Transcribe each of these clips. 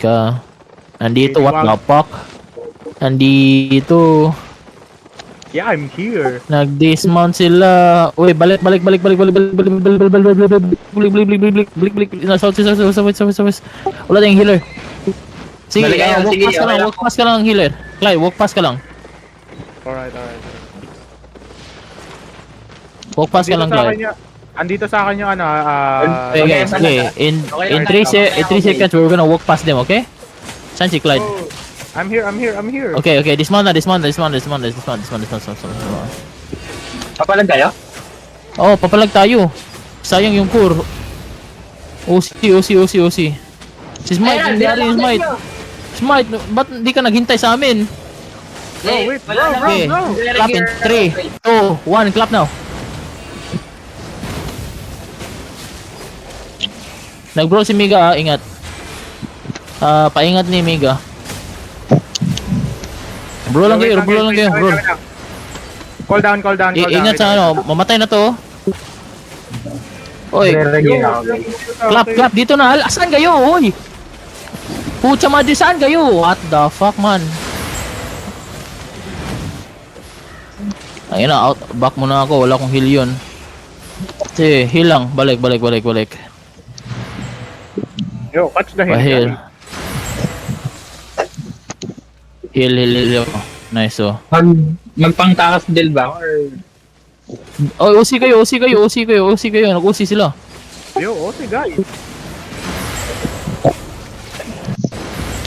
ka. Nandito, what the fuck? Nandito. Yeah, I'm here. Nag-dismount sila. Uy, balik. Wala tayong healer. Sige, Balik kayo, walk sige, pass ka lang, okay lang. walk pass ka lang healer. Clyde, walk pass ka lang. Alright. Walk pass ka lang, Clyde. Andito sa akin yung ano, Okay guys, okay. In 3 seconds, we're gonna walk past them, okay? Saan si Clyde? oh, I'm here. Okay, dismount na. Papalag kayo? Oh, papalag tayo. Sayang yung core. OC. Si Smite, Ayan, nangyari yung Smite. Smite, ba't hindi ka naghintay sa amin? wait, bro. Okay, clap in 3, 2, 1, clap now. Nag-brawl si Miga, ingat. Paingat ni Miga. Bro lang kayo, bro. Call down. Ingat sa ano, mamatay na to. Oy, clap dito na. Asan kayo, oy? Pucha madre, saan kayo? What the fuck, man? Ayun na, out. Back muna ako, wala akong heal yun. Sige, heal lang. Balik. Yo, catch the Heal. Heal. Nice, oh. Magpangtakas deal ba? Or... Oh, OC kayo. Nag-OC sila. Yo, okay guys.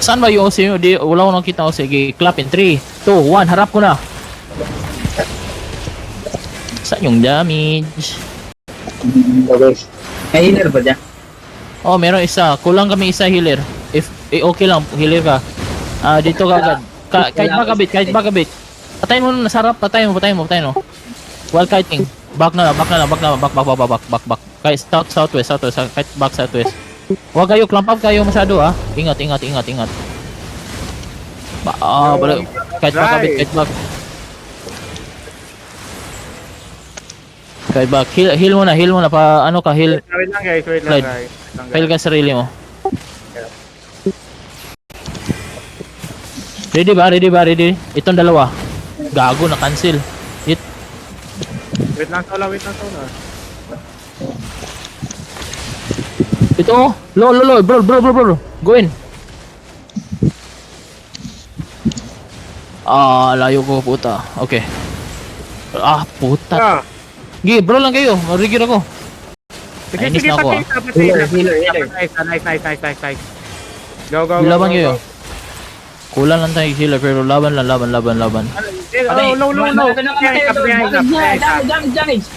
Saan ba yung OC nyo? Wala ko nakita OC. Sige, clap in 3, 2, 1. Harap ko na. Saan yung damage? Okay. May healer ba dyan? Oh, meron isa. Kulang kami isa healer. If okay lang, healer ka. Dito ka agad. Kahit ba kabit. Patayin mo na, nasarap. Patayin mo. While kiting. Back. Kahit southwest. Kahit back southwest. Huwag kayo, clamp up kayo masyado Ingat. Balik. Kahit back. Kahit back. Heal mo na. Pa, ano ka, heal. Wait lang guys. Heal ka sarili mo. Ready ba? Itong dalawa. Gago na cancel. Wait lang, Sola. Ito, lo, bro. Go in. Layo ko, puta. Okay. Puta. Gi, bro lang kayo. Marigir ako. Nainis na ako, Healer. Nice. Go. Laban kayo. Kulang lang tayo healer pero laban. No.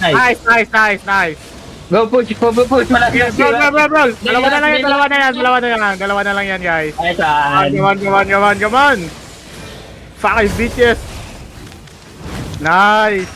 Nice. Go push. Malaki. Bro. Dalawa na lang yan, guys. Come on. 5 bitches. Nice.